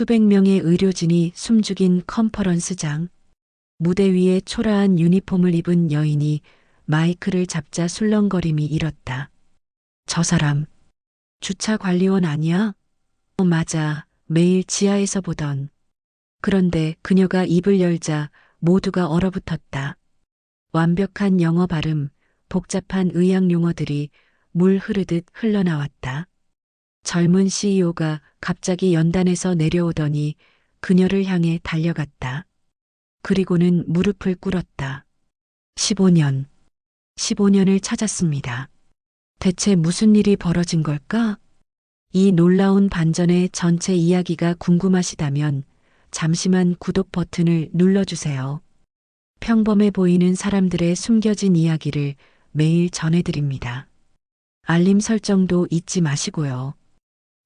수백 명의 의료진이 숨죽인 컨퍼런스장. 무대 위에 초라한 유니폼을 입은 여인이 마이크를 잡자 술렁거림이 일었다. 저 사람, 주차 관리원 아니야? 맞아. 매일 지하에서 보던. 그런데 그녀가 입을 열자 모두가 얼어붙었다. 완벽한 영어 발음, 복잡한 의학 용어들이 물 흐르듯 흘러나왔다. 젊은 CEO가 갑자기 연단에서 내려오더니 그녀를 향해 달려갔다. 그리고는 무릎을 꿇었다. 15년. 15년을 찾았습니다. 대체 무슨 일이 벌어진 걸까? 이 놀라운 반전의 전체 이야기가 궁금하시다면 잠시만 구독 버튼을 눌러주세요. 평범해 보이는 사람들의 숨겨진 이야기를 매일 전해드립니다. 알림 설정도 잊지 마시고요.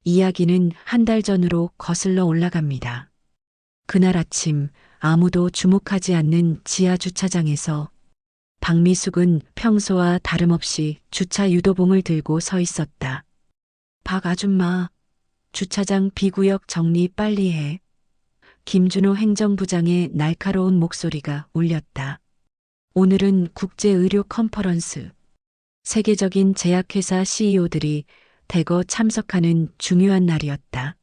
이야기는 한 달 전으로 거슬러 올라갑니다. 그날 아침 아무도 주목하지 않는 지하 주차장에서 박미숙은 평소와 다름없이 주차 유도봉을 들고 서 있었다. 박 아줌마, 주차장 비구역 정리 빨리 해. 김준호 행정부장의 날카로운 목소리가 울렸다. 오늘은 국제의료 컨퍼런스. 세계적인 제약회사 CEO들이 대거 참석하는 중요한 날이었다.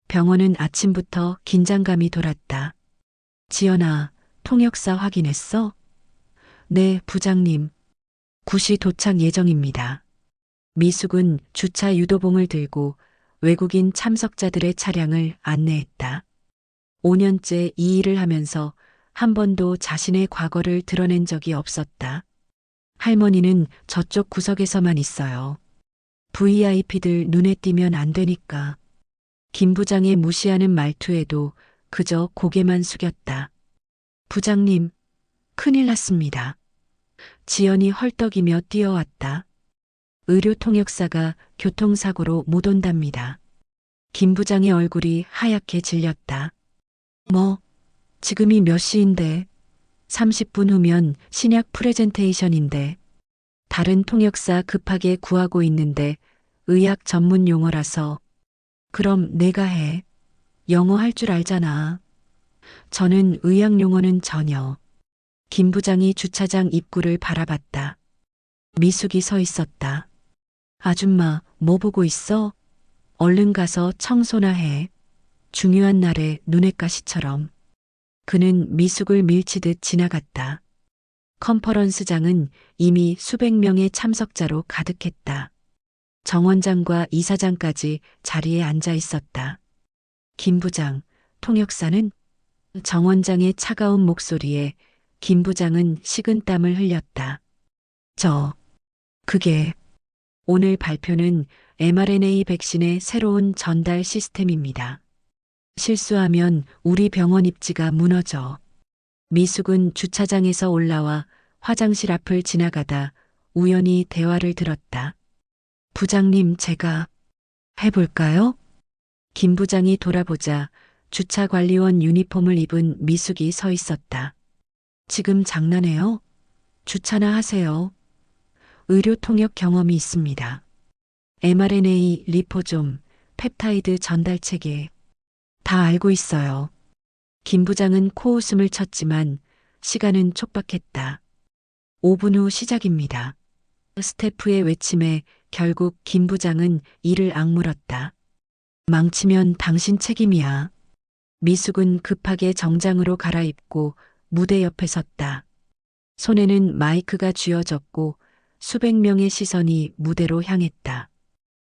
병원은 아침부터 긴장감이 돌았다. 지연아, 통역사 확인했어? 네, 부장님. 9시 도착 예정입니다. 미숙은 주차 유도봉을 들고 외국인 참석자들의 차량을 안내했다. 5년째 이 일을 하면서 한 번도 자신의 과거를 드러낸 적이 없었다. 할머니는 저쪽 구석에서만 있어요. VIP들 눈에 띄면 안 되니까. 김 부장의 무시하는 말투에도 그저 고개만 숙였다. 부장님, 큰일 났습니다. 지연이 헐떡이며 뛰어왔다. 의료 통역사가 교통사고로 못 온답니다. 김 부장의 얼굴이 하얗게 질렸다. 뭐, 지금이 몇 시인데? 30분 후면 신약 프레젠테이션인데. 다른 통역사 급하게 구하고 있는데 의학 전문 용어라서. 그럼 내가 해. 영어 할 줄 알잖아. 저는 의학 용어는 전혀. 김 부장이 주차장 입구를 바라봤다. 미숙이 서 있었다. 아줌마, 뭐 보고 있어? 얼른 가서 청소나 해. 중요한 날에 눈엣 가시처럼. 그는 미숙을 밀치듯 지나갔다. 컨퍼런스장은 이미 수백 명의 참석자로 가득했다. 정 원장과 이사장까지 자리에 앉아 있었다. 김 부장, 통역사는? 정 원장의 차가운 목소리에 김 부장은 식은땀을 흘렸다. 그게 오늘 발표는 mRNA 백신의 새로운 전달 시스템입니다. 실수하면 우리 병원 입지가 무너져. 미숙은 주차장에서 올라와 화장실 앞을 지나가다 우연히 대화를 들었다. 부장님, 제가 해볼까요? 김 부장이 돌아보자 주차관리원 유니폼을 입은 미숙이 서 있었다. 지금 장난해요? 주차나 하세요. 의료 통역 경험이 있습니다. mRNA 리포솜, 펩타이드 전달 체계. 다 알고 있어요. 김 부장은 코웃음을 쳤지만 시간은 촉박했다. 5분 후 시작입니다. 스태프의 외침에 결국 김 부장은 이를 악물었다. 망치면 당신 책임이야. 미숙은 급하게 정장으로 갈아입고 무대 옆에 섰다. 손에는 마이크가 쥐어졌고 수백 명의 시선이 무대로 향했다.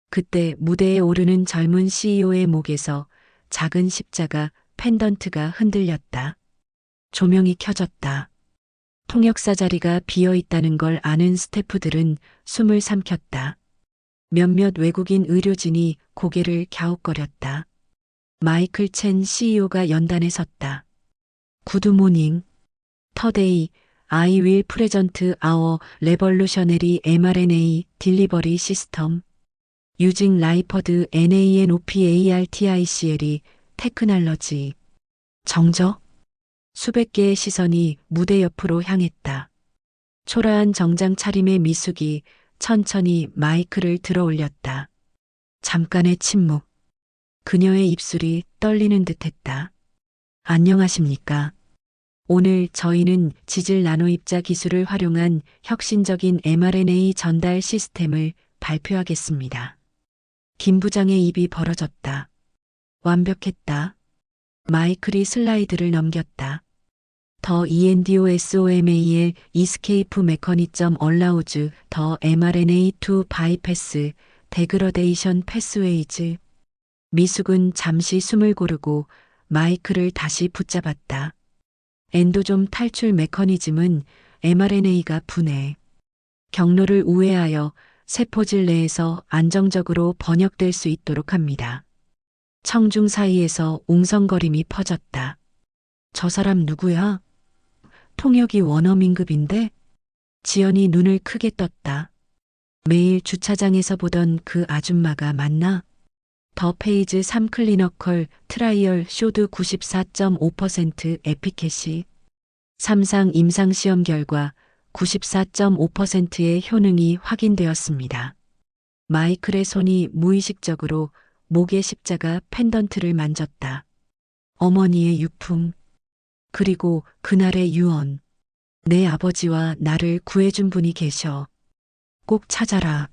그때 무대에 오르는 젊은 CEO의 목에서 작은 십자가 펜던트가 흔들렸다. 조명이 켜졌다. 통역사 자리가 비어 있다는 걸 아는 스태프들은 숨을 삼켰다. 몇몇 외국인 의료진이 고개를 갸웃거렸다. 마이클 첸 CEO가 연단에 섰다. 굿모닝. 터데이, I will present our revolutionary mRNA delivery system. using 라이퍼드 NANOPARTICLE 테크놀로지. 정적? 수백 개의 시선이 무대 옆으로 향했다. 초라한 정장 차림의 미숙이 천천히 마이크를 들어 올렸다. 잠깐의 침묵. 그녀의 입술이 떨리는 듯했다. 안녕하십니까? 오늘 저희는 지질 나노 입자 기술을 활용한 혁신적인 mRNA 전달 시스템을 발표하겠습니다. 김 부장의 입이 벌어졌다. 완벽했다. 마이클이 슬라이드를 넘겼다. 더 ENDOSOMAL Escape Mechanism Allows the mRNA to bypass degradation pathways. 미숙은 잠시 숨을 고르고 마이클을 다시 붙잡았다. 엔도좀 탈출 메커니즘은 mRNA가 분해, 경로를 우회하여 세포질 내에서 안정적으로 번역될 수 있도록 합니다. 청중 사이에서 웅성거림이 퍼졌다. 저 사람 누구야? 통역이 원어민급인데? 지연이 눈을 크게 떴다. 매일 주차장에서 보던 그 아줌마가 맞나? 더 페이즈 3 클리너컬 트라이얼 쇼드 94.5% 에피캐시. 3상 임상시험 결과 94.5%의 효능이 확인되었습니다. 마이클의 손이 무의식적으로 목의 십자가 펜던트를 만졌다. 어머니의 유품, 그리고 그날의 유언. 내 아버지와 나를 구해준 분이 계셔. 꼭 찾아라.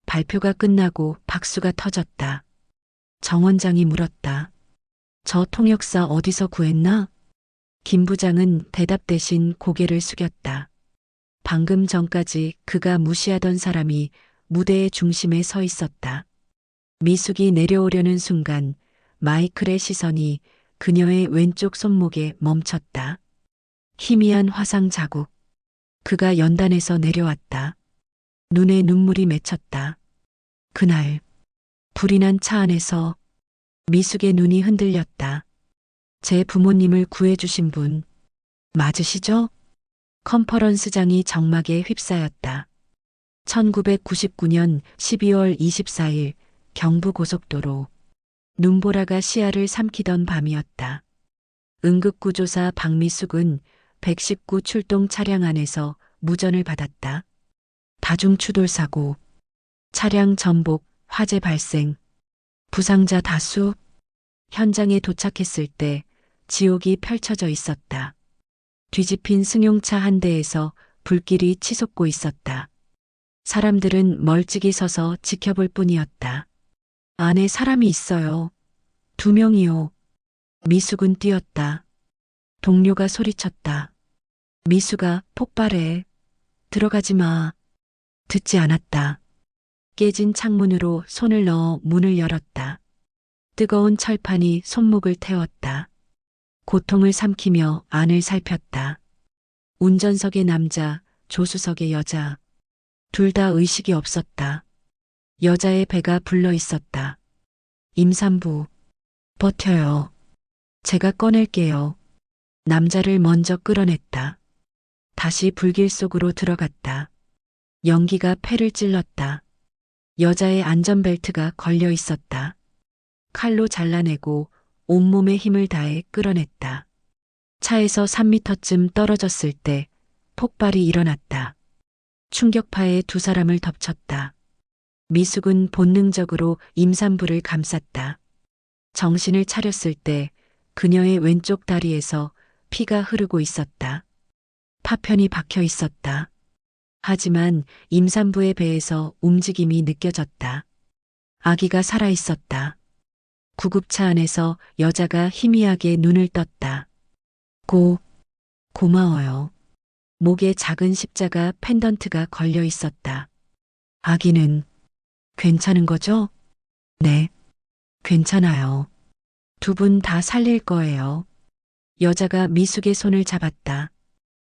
발표가 끝나고 박수가 터졌다. 정 원장이 물었다. 저 통역사 어디서 구했나? 김 부장은 대답 대신 고개를 숙였다. 방금 전까지 그가 무시하던 사람이 무대의 중심에 서 있었다. 미숙이 내려오려는 순간 마이클의 시선이 그녀의 왼쪽 손목에 멈췄다. 희미한 화상 자국. 그가 연단에서 내려왔다. 눈에 눈물이 맺혔다. 그날 불이 난 차 안에서 미숙의 눈이 흔들렸다. 제 부모님을 구해주신 분 맞으시죠? 컨퍼런스장이 정막에 휩싸였다. 1999년 12월 24일 경부고속도로. 눈보라가 시야를 삼키던 밤이었다. 응급구조사 박미숙은 119 출동 차량 안에서 무전을 받았다. 다중추돌사고, 차량 전복, 화재 발생, 부상자 다수. 현장에 도착했을 때 지옥이 펼쳐져 있었다. 뒤집힌 승용차 한 대에서 불길이 치솟고 있었다. 사람들은 멀찍이 서서 지켜볼 뿐이었다. 안에 사람이 있어요. 2명이요. 미숙은 뛰었다. 동료가 소리쳤다. 미숙아, 폭발해. 들어가지 마. 듣지 않았다. 깨진 창문으로 손을 넣어 문을 열었다. 뜨거운 철판이 손목을 태웠다. 고통을 삼키며 안을 살폈다. 운전석의 남자, 조수석의 여자. 둘 다 의식이 없었다. 여자의 배가 불러 있었다. 임산부. 버텨요. 제가 꺼낼게요. 남자를 먼저 끌어냈다. 다시 불길 속으로 들어갔다. 연기가 폐를 찔렀다. 여자의 안전벨트가 걸려 있었다. 칼로 잘라내고 온몸에 힘을 다해 끌어냈다. 차에서 3미터쯤 떨어졌을 때 폭발이 일어났다. 충격파에 두 사람을 덮쳤다. 미숙은 본능적으로 임산부를 감쌌다. 정신을 차렸을 때 그녀의 왼쪽 다리에서 피가 흐르고 있었다. 파편이 박혀 있었다. 하지만 임산부의 배에서 움직임이 느껴졌다. 아기가 살아 있었다. 구급차 안에서 여자가 희미하게 눈을 떴다. 고마워요. 목에 작은 십자가 펜던트가 걸려 있었다. 아기는 괜찮은 거죠? 네, 괜찮아요. 두 분 다 살릴 거예요. 여자가 미숙의 손을 잡았다.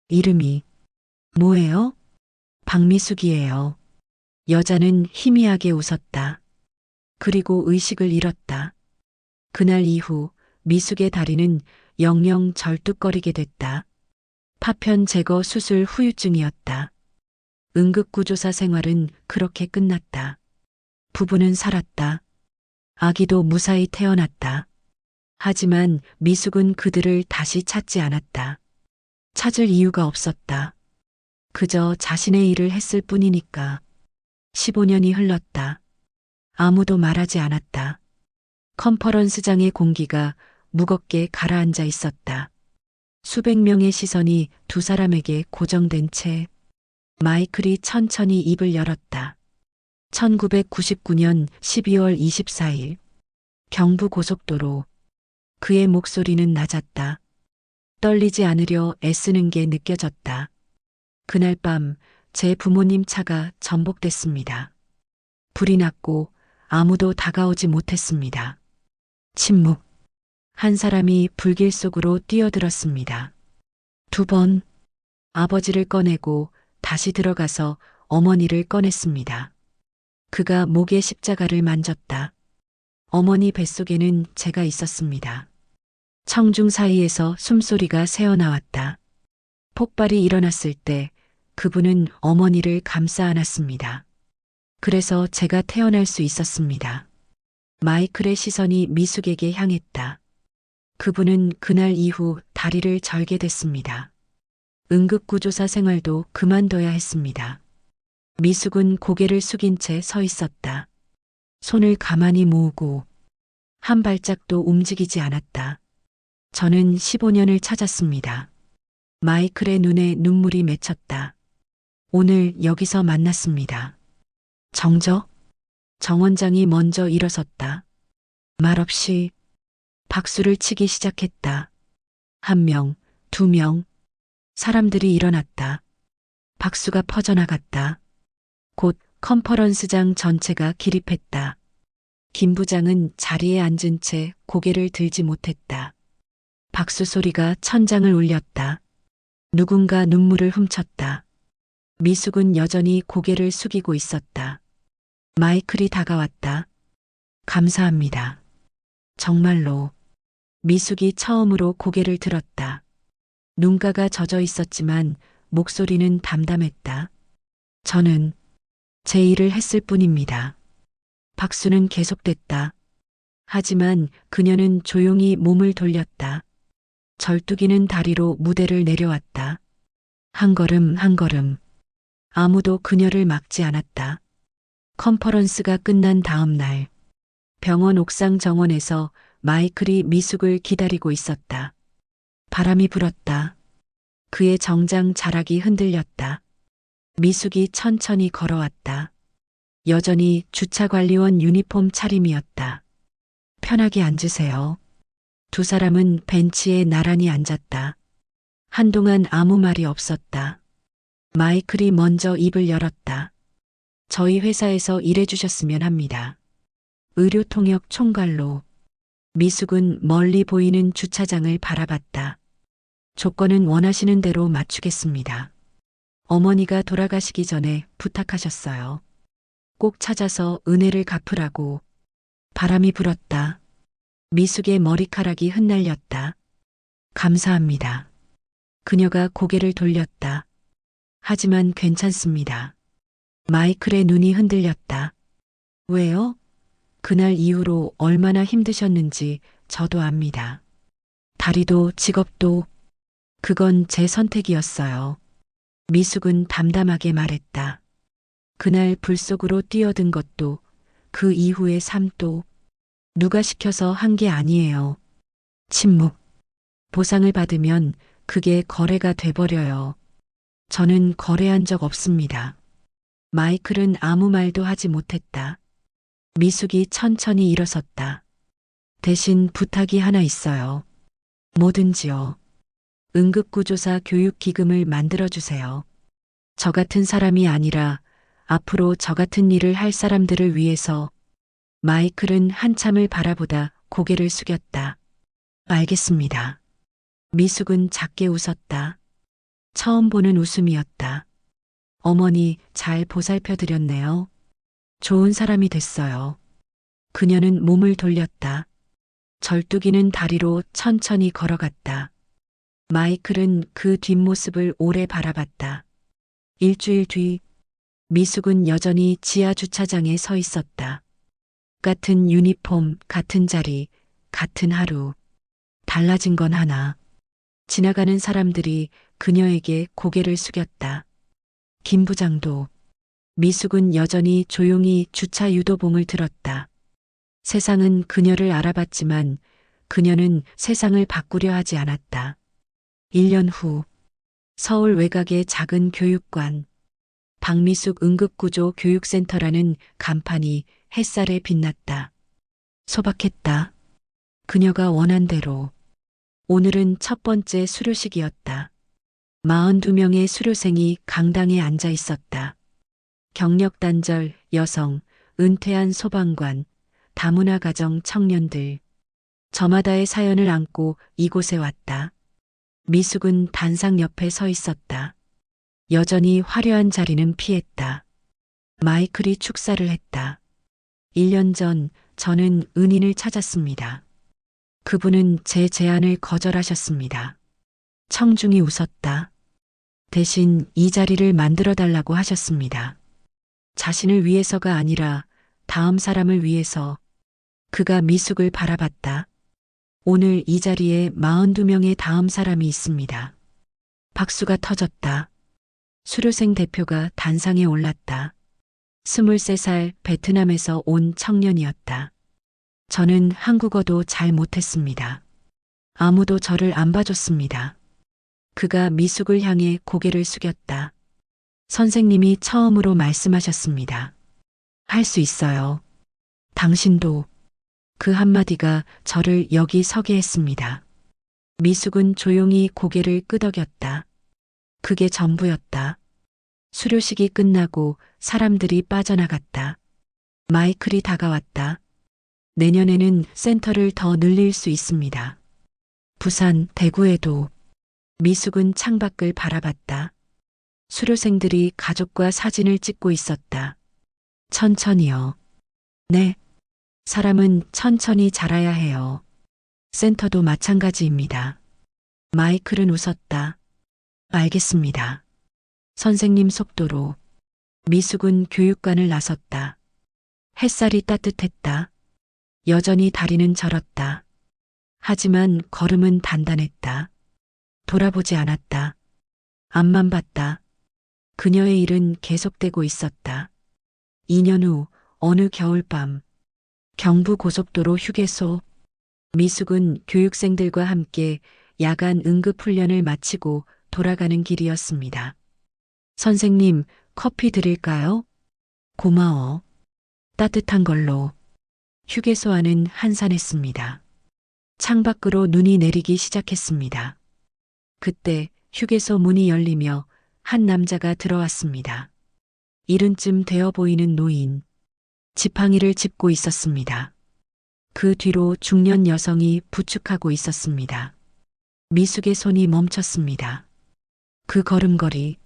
이름이 뭐예요? 박미숙이에요. 여자는 희미하게 웃었다. 그리고 의식을 잃었다. 그날 이후 미숙의 다리는 영영 절뚝거리게 됐다. 파편 제거 수술 후유증이었다. 응급구조사 생활은 그렇게 끝났다. 부부는 살았다. 아기도 무사히 태어났다. 하지만 미숙은 그들을 다시 찾지 않았다. 찾을 이유가 없었다. 그저 자신의 일을 했을 뿐이니까. 15년이 흘렀다. 아무도 말하지 않았다. 컨퍼런스장의 공기가 무겁게 가라앉아 있었다. 수백 명의 시선이 두 사람에게 고정된 채 마이클이 천천히 입을 열었다. 1999년 12월 24일 경부고속도로. 그의 목소리는 낮았다. 떨리지 않으려 애쓰는 게 느껴졌다. 그날 밤 제 부모님 차가 전복됐습니다. 불이 났고 아무도 다가오지 못했습니다. 침묵. 한 사람이 불길 속으로 뛰어들었습니다. 두 번 아버지를 꺼내고 다시 들어가서 어머니를 꺼냈습니다. 그가 목에 십자가를 만졌다. 어머니 뱃속에는 제가 있었습니다. 청중 사이에서 숨소리가 새어나왔다. 폭발이 일어났을 때 그분은 어머니를 감싸 안았습니다. 그래서 제가 태어날 수 있었습니다. 마이클의 시선이 미숙에게 향했다. 그분은 그날 이후 다리를 절게 됐습니다. 응급구조사 생활도 그만둬야 했습니다. 미숙은 고개를 숙인 채 서 있었다. 손을 가만히 모으고 한 발짝도 움직이지 않았다. 저는 15년을 찾았습니다. 마이클의 눈에 눈물이 맺혔다. 오늘 여기서 만났습니다. 정적? 정 원장이 먼저 일어섰다. 말없이 박수를 치기 시작했다. 한 명, 두 명, 사람들이 일어났다. 박수가 퍼져나갔다. 곧 컨퍼런스장 전체가 기립했다. 김 부장은 자리에 앉은 채 고개를 들지 못했다. 박수 소리가 천장을 울렸다. 누군가 눈물을 훔쳤다. 미숙은 여전히 고개를 숙이고 있었다. 마이클이 다가왔다. 감사합니다. 정말로. 미숙이 처음으로 고개를 들었다. 눈가가 젖어 있었지만 목소리는 담담했다. 저는 제 일을 했을 뿐입니다. 박수는 계속됐다. 하지만 그녀는 조용히 몸을 돌렸다. 절뚝이는 다리로 무대를 내려왔다. 한 걸음 한 걸음. 아무도 그녀를 막지 않았다. 컨퍼런스가 끝난 다음 날 병원 옥상 정원에서 마이클이 미숙을 기다리고 있었다. 바람이 불었다. 그의 정장 자락이 흔들렸다. 미숙이 천천히 걸어왔다. 여전히 주차관리원 유니폼 차림이었다. 편하게 앉으세요. 두 사람은 벤치에 나란히 앉았다. 한동안 아무 말이 없었다. 마이클이 먼저 입을 열었다. 저희 회사에서 일해주셨으면 합니다. 의료통역 총괄로. 미숙은 멀리 보이는 주차장을 바라봤다. 조건은 원하시는 대로 맞추겠습니다. 어머니가 돌아가시기 전에 부탁하셨어요. 꼭 찾아서 은혜를 갚으라고. 바람이 불었다. 미숙의 머리카락이 흩날렸다. 감사합니다. 그녀가 고개를 돌렸다. 하지만 괜찮습니다. 마이클의 눈이 흔들렸다. 왜요? 그날 이후로 얼마나 힘드셨는지 저도 압니다. 다리도 직업도 그건 제 선택이었어요. 미숙은 담담하게 말했다. 그날 불 속으로 뛰어든 것도 그 이후의 삶도 누가 시켜서 한 게 아니에요. 침묵. 보상을 받으면 그게 거래가 돼버려요. 저는 거래한 적 없습니다. 마이클은 아무 말도 하지 못했다. 미숙이 천천히 일어섰다. 대신 부탁이 하나 있어요. 뭐든지요. 응급구조사 교육기금을 만들어주세요. 저 같은 사람이 아니라 앞으로 저 같은 일을 할 사람들을 위해서. 마이클은 한참을 바라보다 고개를 숙였다. 알겠습니다. 미숙은 작게 웃었다. 처음 보는 웃음이었다. 어머니 잘 보살펴 드렸네요. 좋은 사람이 됐어요. 그녀는 몸을 돌렸다. 절뚝이는 다리로 천천히 걸어갔다. 마이클은 그 뒷모습을 오래 바라봤다. 일주일 뒤 미숙은 여전히 지하 주차장에 서 있었다. 같은 유니폼, 같은 자리, 같은 하루. 달라진 건 하나. 지나가는 사람들이 그녀에게 고개를 숙였다. 김 부장도. 미숙은 여전히 조용히 주차 유도봉을 들었다. 세상은 그녀를 알아봤지만 그녀는 세상을 바꾸려 하지 않았다. 1년 후 서울 외곽의 작은 교육관, 박미숙 응급구조 교육센터라는 간판이 햇살에 빛났다. 소박했다. 그녀가 원한 대로. 오늘은 첫 번째 수료식이었다. 42명의 수료생이 강당에 앉아 있었다. 경력 단절 여성, 은퇴한 소방관, 다문화 가정 청년들. 저마다의 사연을 안고 이곳에 왔다. 미숙은 단상 옆에 서 있었다. 여전히 화려한 자리는 피했다. 마이클이 축사를 했다. 1년 전 저는 은인을 찾았습니다. 그분은 제 제안을 거절하셨습니다. 청중이 웃었다. 대신 이 자리를 만들어 달라고 하셨습니다. 자신을 위해서가 아니라 다음 사람을 위해서. 그가 미숙을 바라봤다. 오늘 이 자리에 42명의 다음 사람이 있습니다. 박수가 터졌다. 수료생 대표가 단상에 올랐다. 23살 베트남에서 온 청년이었다. 저는 한국어도 잘 못했습니다. 아무도 저를 안 봐줬습니다. 그가 미숙을 향해 고개를 숙였다. 선생님이 처음으로 말씀하셨습니다. 할 수 있어요. 당신도. 그 한마디가 저를 여기 서게 했습니다. 미숙은 조용히 고개를 끄덕였다. 그게 전부였다. 수료식이 끝나고 사람들이 빠져나갔다. 마이클이 다가왔다. 내년에는 센터를 더 늘릴 수 있습니다. 부산, 대구에도. 미숙은 창밖을 바라봤다. 수료생들이 가족과 사진을 찍고 있었다. 천천히요. 네. 사람은 천천히 자라야 해요. 센터도 마찬가지입니다. 마이클은 웃었다. 알겠습니다. 선생님 속도로. 미숙은 교육관을 나섰다. 햇살이 따뜻했다. 여전히 다리는 저렸다. 하지만 걸음은 단단했다. 돌아보지 않았다. 앞만 봤다. 그녀의 일은 계속되고 있었다. 2년 후 어느 겨울밤 경부고속도로 휴게소. 미숙은 교육생들과 함께 야간 응급훈련을 마치고 돌아가는 길이었습니다. 선생님, 커피 드릴까요? 고마워. 따뜻한 걸로. 휴게소 안은 한산했습니다. 창밖으로 눈이 내리기 시작했습니다. 그때 휴게소 문이 열리며 한 남자가 들어왔습니다. 이른쯤 되어 보이는 노인. 지팡이를 짚고 있었습니다. 그 뒤로 중년 여성이 부축하고 있었습니다. 미숙의 손이 멈췄습니다. 그 걸음걸이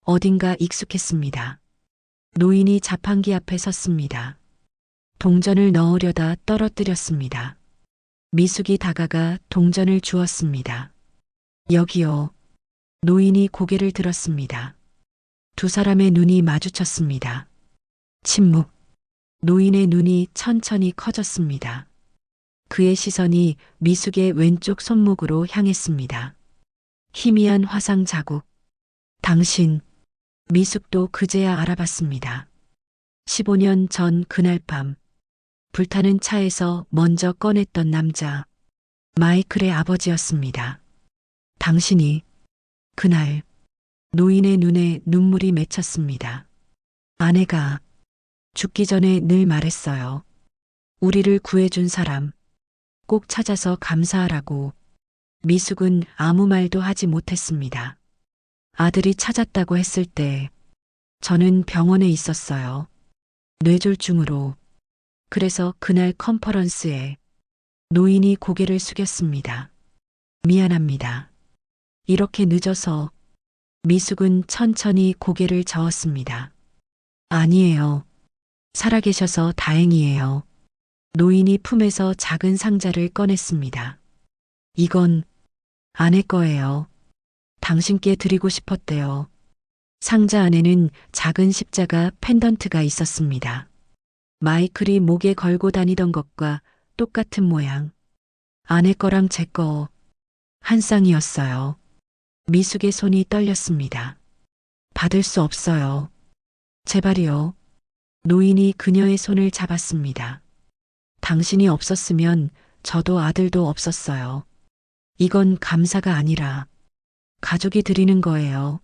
어딘가 익숙했습니다. 노인이 자판기 앞에 섰습니다. 동전을 넣으려다 떨어뜨렸습니다. 미숙이 다가가 동전을 주었습니다. 여기요. 노인이 고개를 들었습니다. 두 사람의 눈이 마주쳤습니다. 침묵. 노인의 눈이 천천히 커졌습니다. 그의 시선이 미숙의 왼쪽 손목으로 향했습니다. 희미한 화상 자국. 당신. 미숙도 그제야 알아봤습니다. 15년 전 그날 밤 불타는 차에서 먼저 꺼냈던 남자. 마이클의 아버지였습니다. 당신이. 그날 노인의 눈에 눈물이 맺혔습니다. 아내가 죽기 전에 늘 말했어요. 우리를 구해준 사람 꼭 찾아서 감사하라고. 미숙은 아무 말도 하지 못했습니다. 아들이 찾았다고 했을 때 저는 병원에 있었어요. 뇌졸중으로. 그래서 그날 컨퍼런스에 노인이 고개를 숙였습니다. 미안합니다. 이렇게 늦어서. 미숙은 천천히 고개를 저었습니다. 아니에요. 살아계셔서 다행이에요. 노인이 품에서 작은 상자를 꺼냈습니다. 이건 아내 거예요. 당신께 드리고 싶었대요. 상자 안에는 작은 십자가 펜던트가 있었습니다. 마이클이 목에 걸고 다니던 것과 똑같은 모양. 아내 거랑 제 거 한 쌍이었어요. 미숙의 손이 떨렸습니다. 받을 수 없어요. 제발이요. 노인이 그녀의 손을 잡았습니다. 당신이 없었으면 저도 아들도 없었어요. 이건 감사가 아니라 가족이 드리는 거예요.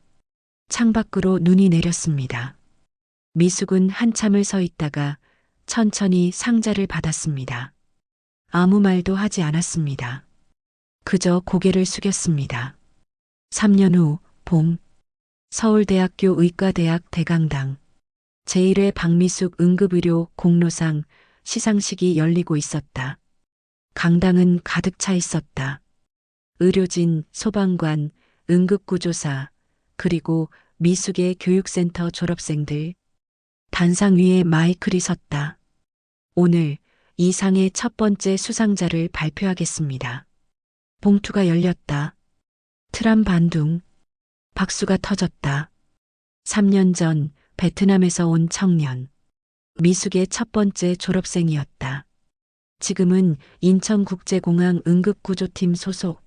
창밖으로 눈이 내렸습니다. 미숙은 한참을 서 있다가 천천히 상자를 받았습니다. 아무 말도 하지 않았습니다. 그저 고개를 숙였습니다. 3년 후 봄, 서울대학교 의과대학 대강당 제1회 박미숙 응급의료 공로상 시상식이 열리고 있었다. 강당은 가득 차 있었다. 의료진, 소방관, 응급구조사, 그리고 미숙의 교육센터 졸업생들. 단상 위에 마이클이 섰다. 오늘 이 상의 첫 번째 수상자를 발표하겠습니다. 봉투가 열렸다. 트람 반둥. 박수가 터졌다. 3년 전 베트남에서 온 청년. 미숙의 첫 번째 졸업생이었다. 지금은 인천국제공항 응급구조팀 소속.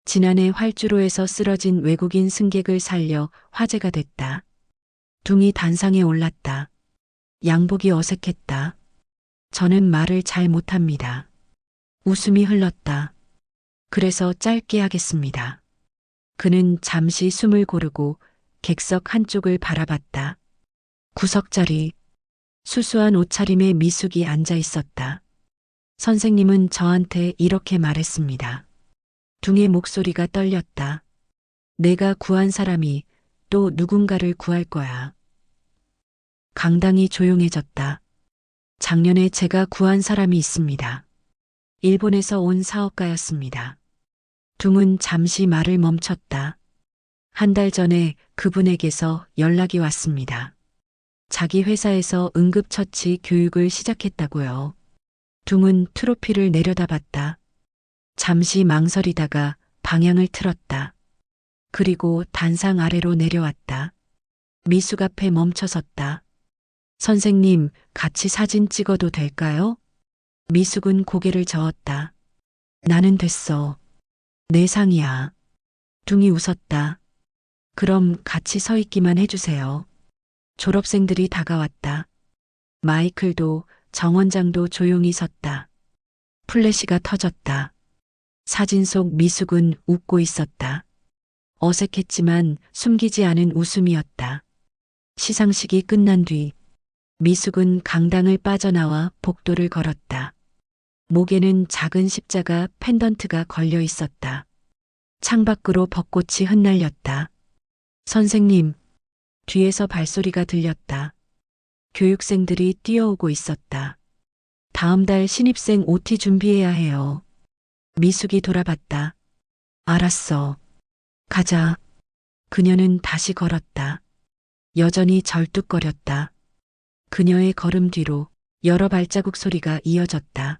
지난해 활주로에서 쓰러진 외국인 승객을 살려 화제가 됐다. 둥이 단상에 올랐다. 양복이 어색했다. 저는 말을 잘 못합니다. 웃음이 흘렀다. 그래서 짧게 하겠습니다. 그는 잠시 숨을 고르고 객석 한쪽을 바라봤다. 구석자리. 수수한 옷차림의 미숙이 앉아 있었다. 선생님은 저한테 이렇게 말했습니다. 둥의 목소리가 떨렸다. 내가 구한 사람이 또 누군가를 구할 거야. 강당이 조용해졌다. 작년에 제가 구한 사람이 있습니다. 일본에서 온 사업가였습니다. 둥은 잠시 말을 멈췄다. 한 달 전에 그분에게서 연락이 왔습니다. 자기 회사에서 응급처치 교육을 시작했다고요. 둥은 트로피를 내려다봤다. 잠시 망설이다가 방향을 틀었다. 그리고 단상 아래로 내려왔다. 미숙 앞에 멈춰섰다. 선생님, 같이 사진 찍어도 될까요? 미숙은 고개를 저었다. 나는 됐어. 내 상이야. 둥이 웃었다. 그럼 같이 서 있기만 해주세요. 졸업생들이 다가왔다. 마이클도 정 원장도 조용히 섰다. 플래시가 터졌다. 사진 속 미숙은 웃고 있었다. 어색했지만 숨기지 않은 웃음이었다. 시상식이 끝난 뒤 미숙은 강당을 빠져나와 복도를 걸었다. 목에는 작은 십자가 펜던트가 걸려 있었다. 창밖으로 벚꽃이 흩날렸다. 선생님, 뒤에서 발소리가 들렸다. 교육생들이 뛰어오고 있었다. 다음 달 신입생 OT 준비해야 해요. 미숙이 돌아봤다. 알았어. 가자. 그녀는 다시 걸었다. 여전히 절뚝거렸다. 그녀의 걸음 뒤로 여러 발자국 소리가 이어졌다.